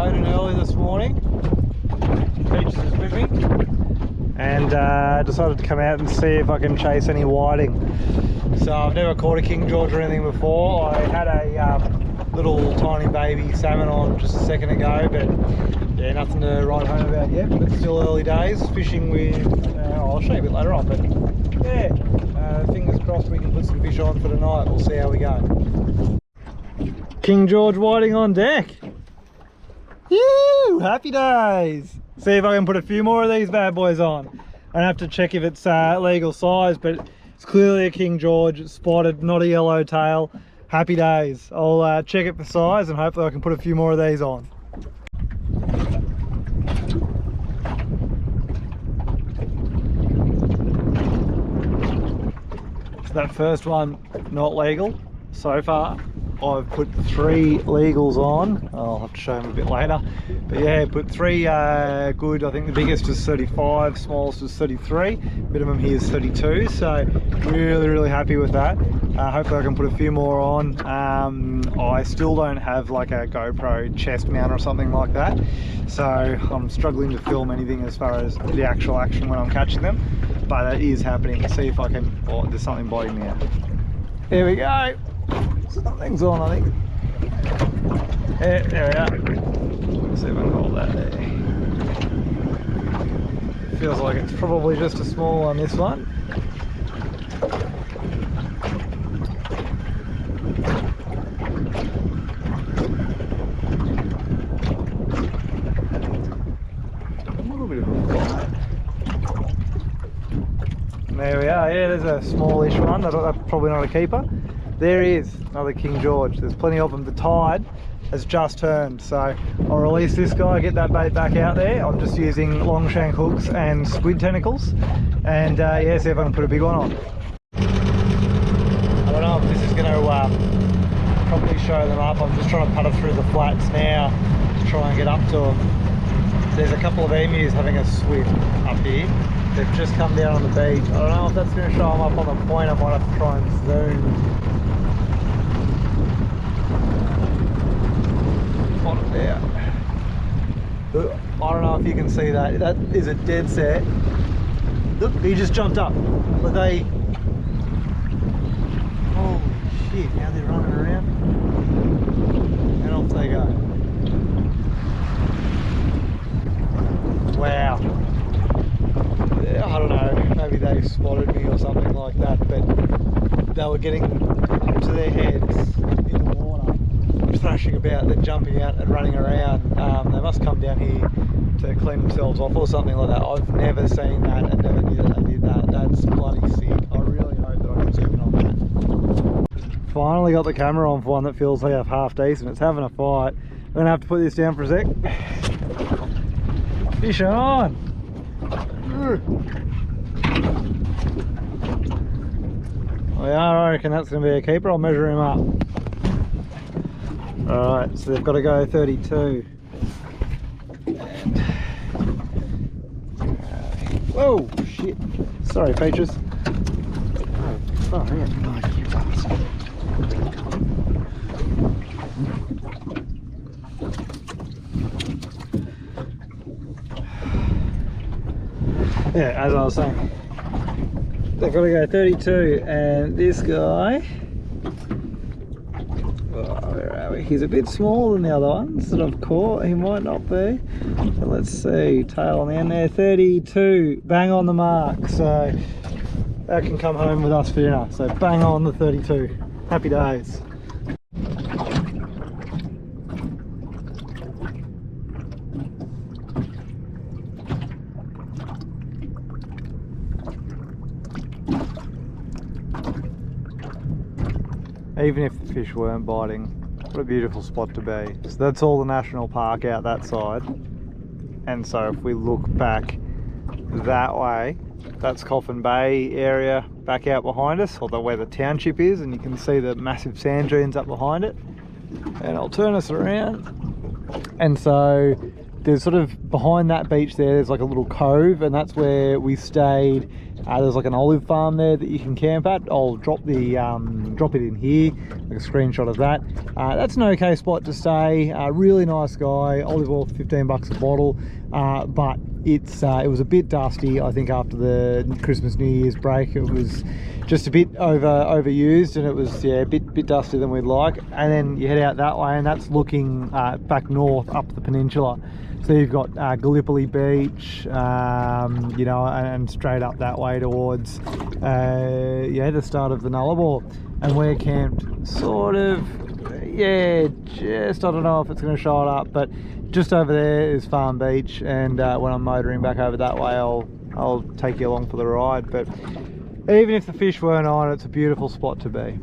boating early this morning. Beaches is with me. And decided to come out and see if I can chase any whiting. So I've never caught a King George or anything before. I had a little tiny baby salmon on just a second ago, but yeah, nothing to write home about yet. But it's still early days. Fishing with, I'll show you a bit later on, but yeah, fingers crossed we can put some fish on for tonight. We'll see how we go. King George whiting on deck. Woo! Happy days. See if I can put a few more of these bad boys on. I have to check if it's legal size, but it's clearly a King George. It's spotted, not a yellow tail. Happy days. I'll check it for size and hopefully I can put a few more of these on. So that first one, not legal so far. I've put 3 legals on. I'll have to show them a bit later. But yeah, put 3 good. I think the biggest was 35, smallest was 33. Minimum here is 32. So really happy with that. Hopefully I can put a few more on. I still don't have like a GoPro chest mount or something like that. So I'm struggling to film anything as far as the actual action when I'm catching them. But it is happening. See if I can, oh, there's something biting me out. Here we go. Something's on, I think. Yeah, there we are. Let's see if I can hold that there. Feels like it's probably just a small one, this one. A little bit of a bite. There we are. Yeah, there's a smallish one. That's probably not a keeper. There he is, another King George. There's plenty of them. The tide has just turned, so I'll release this guy, get that bait back out there. I'm just using long shank hooks and squid tentacles, and yeah, see if I can put a big one on. I don't know if this is going to probably show them up. I'm just trying to putter through the flats now to try and get up to them. There's a couple of emus having a swim up here. They've just come down on the beach. I don't know if that's going to show them up on the point. I might have to try and zoom. Yeah. I don't know if you can see that. That is a dead set. Look, he just jumped up. But they... Holy shit, now they're running around. And off they go. Wow. Yeah, I don't know, maybe they spotted me or something like that, but they were getting up to their heads in the water, thrashing about, then jumping out and running around. They must come down here to clean themselves off or something like that. I've never seen that and never knew that they did that. That's bloody sick. I really hope that I can zoom in on that. Finally got the camera on for one that feels like half decent. It's having a fight. I'm going to have to put this down for a sec. Fish on! Oh yeah, I reckon that's going to be a keeper. I'll measure him up. Alright, so they've got to go 32. And, whoa, shit. Sorry, Peaches. Oh, yeah. Yeah, as I was saying, they've got to go 32, and this guy, oh, where are we? He's a bit smaller than the other ones that I've caught. He might not be. But let's see, tail on the end there, 32, bang on the mark. So that can come home with us for dinner. So bang on the 32. Happy days. Even if the fish weren't biting, what a beautiful spot to be. So that's all the national park out that side. And so if we look back that way, that's Coffin Bay area back out behind us, or where the township is, and you can see the massive sand dunes up behind it. And I'll turn us around. And so there's sort of behind that beach there's like a little cove, and that's where we stayed. There's like an olive farm there that you can camp at. I'll drop the drop it in here. like a screenshot of that. That's an okay spot to stay. Really nice guy. Olive oil for 15 bucks a bottle, but it was a bit dusty. I think after the Christmas New Year's break it was just a bit overused, and it was a bit dustier than we'd like. And then you head out that way, and that's looking back north up the peninsula. So you've got Gallipoli Beach, you know, and straight up that way towards the start of the Nullarbor. And we're camped sort of, just, I don't know if it's going to show it up, but just over there is Farm Beach, and when I'm motoring back over that way, I'll take you along for the ride. But even if the fish weren't on, it's a beautiful spot to be.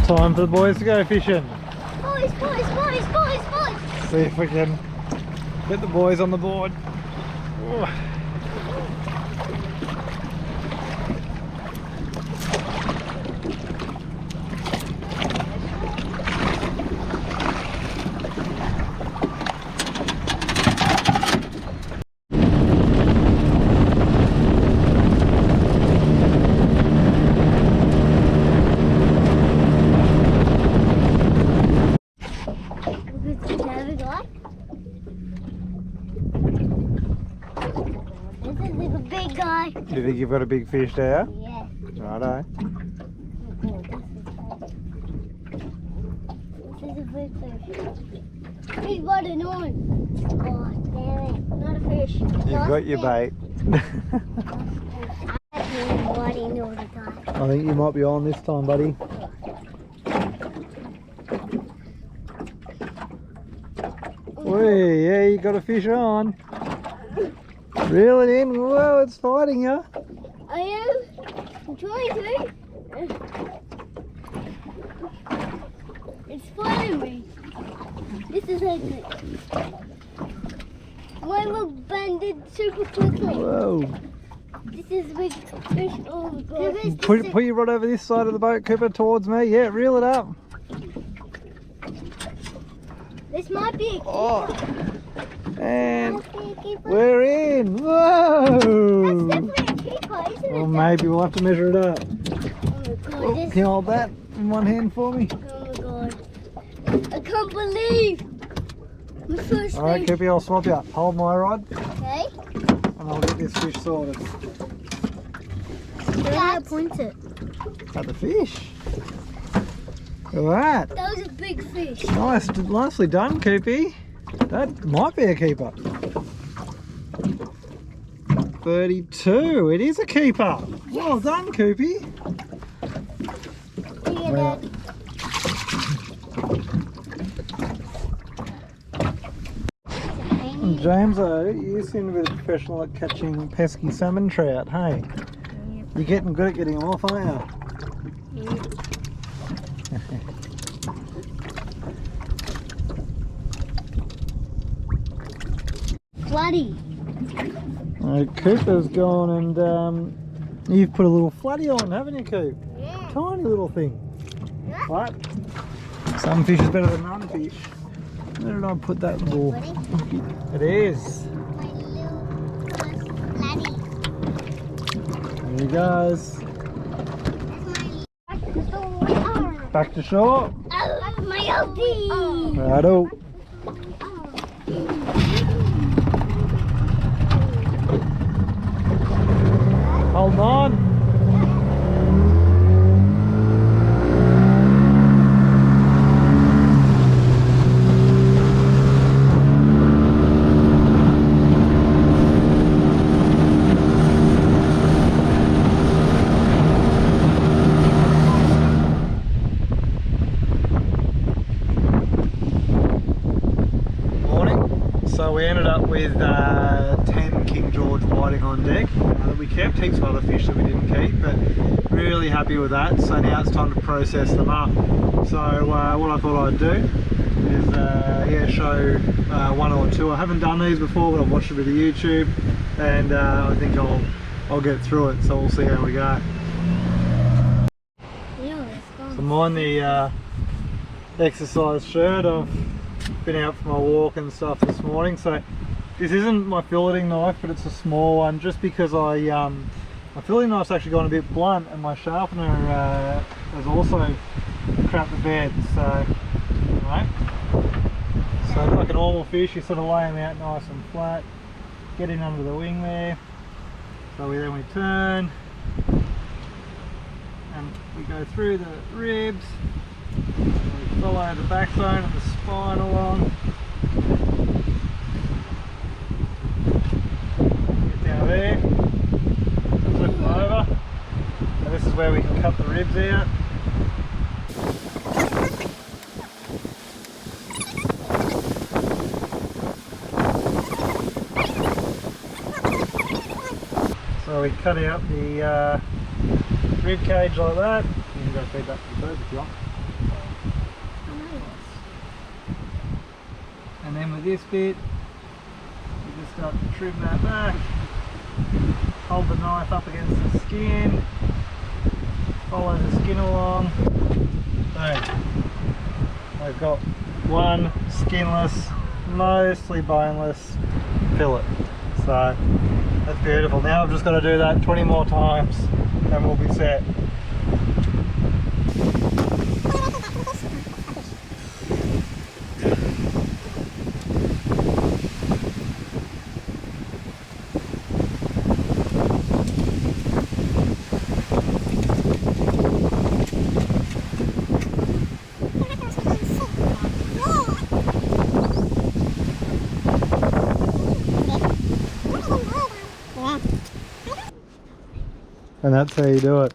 Time for the boys to go fishing. Boys. See if we can get the boys on the board. Oh. Do you think you've got a big fish there? Yeah. Righto. This is a big fish. He's got an on. Oh, damn it. Not a fish. You've got your bait. I've been whiting all the time. I think you might be on this time, buddy. Whee, yeah, you got a fish on. Reel it in. Whoa, it's fighting you. I am. I'm trying to. It's fighting me. This is like why will bend it super quickly? Whoa. This is a big fish. Oh my god. Put your rod over this side of the boat, Cooper, towards me. Yeah, reel it up. This might be a keeper. Oh. And we're in. Whoa. That's definitely a keeper, isn't it? Well, maybe we'll have to measure it up. Oh my god. Oh, can you hold that in one hand for me? Oh my god. I can't believe my first Alright, fish. Cooper, I'll swap you up. Hold my rod Okay. and I'll get this fish sorted. Where did I point it? At the fish. Look at that. That was a big fish. Nicely done, Coopy. That might be a keeper. 32. It is a keeper. Well done, Coopy. later. James, you seem to be the professional at catching pesky salmon trout, hey? Yep. You're getting good at getting them off, aren't you? Yep. Bloody. Cooper's gone and you've put a little flatty on, haven't you, Coop? Yeah. Tiny little thing. Yeah. What? Some fish is better than none fish. Where did I put that little? Bloody. It is. My little bloody. There he goes. That's my store. Back to shore. Oh, that's my outie. Righto. Hold on. So we ended up with 10 King George whiting on deck. We kept heaps of other fish that we didn't keep, but really happy with that. So now it's time to process them up. So what I thought I'd do is yeah, show one or two. I haven't done these before, but I've watched a bit of YouTube, and I think I'll get through it. So we'll see how we go. So I'm on the exercise shirt. I've been out for my walk and stuff this morning, so this isn't my filleting knife, but it's a small one, just because my filleting knife's actually gone a bit blunt, and my sharpener has also crapped the bed. So anyway, so like a normal fish, you sort of lay them out nice and flat, get in under the wing there. So then we turn and we go through the ribs. We follow the backbone and the spine along. Get down there, flip them over. And this is where we can cut the ribs out. So we cut out the rib cage like that. You can go feed that to the birds if you want. And then with this bit, you just start to trim that back, hold the knife up against the skin, follow the skin along. Boom. I've got one skinless, mostly boneless fillet. So that's beautiful. Now I've just got to do that 20 more times and we'll be set. And that's how you do it.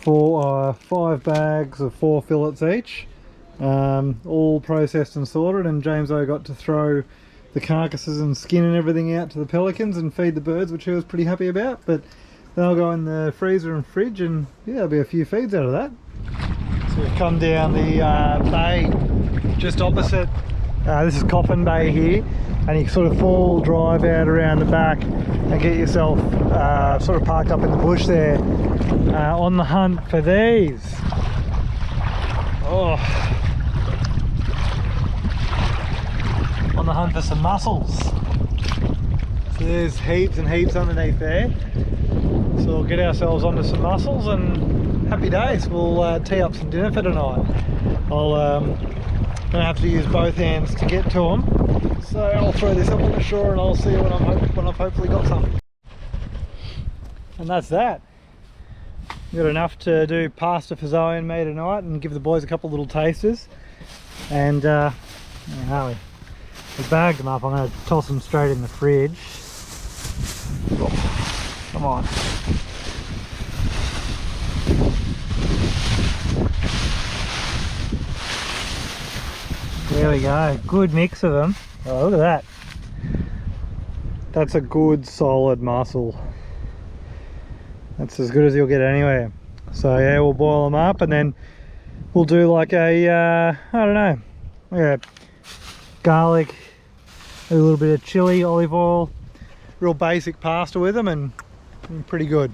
5 bags of 4 fillets each, all processed and sorted, and James O got to throw the carcasses and skin and everything out to the pelicans and feed the birds, which he was pretty happy about. But they'll go in the freezer and fridge, and yeah, there'll be a few feeds out of that. So we've come down the bay just opposite. This is Coffin Bay here, and you sort of full drive out around the back and get yourself sort of parked up in the bush there, on the hunt for these. Oh, on the hunt for some mussels. So there's heaps and heaps underneath there. So we'll get ourselves onto some mussels and happy days. We'll tee up some dinner for tonight. Gonna have to use both hands to get to them, so I'll throw this up on the shore and I'll see you when I've hopefully got some. And that's that. We've got enough to do pasta for Zoe and me tonight and give the boys a couple little tasters. And where are we? We bagged them up. I'm going to toss them straight in the fridge. Oh, come on. There we go, good mix of them. Oh, look at that. That's a good solid mussel. That's as good as you'll get anywhere. So yeah, we'll boil them up and then we'll do like a, I don't know, yeah, garlic, a little bit of chili, olive oil, real basic pasta with them and pretty good.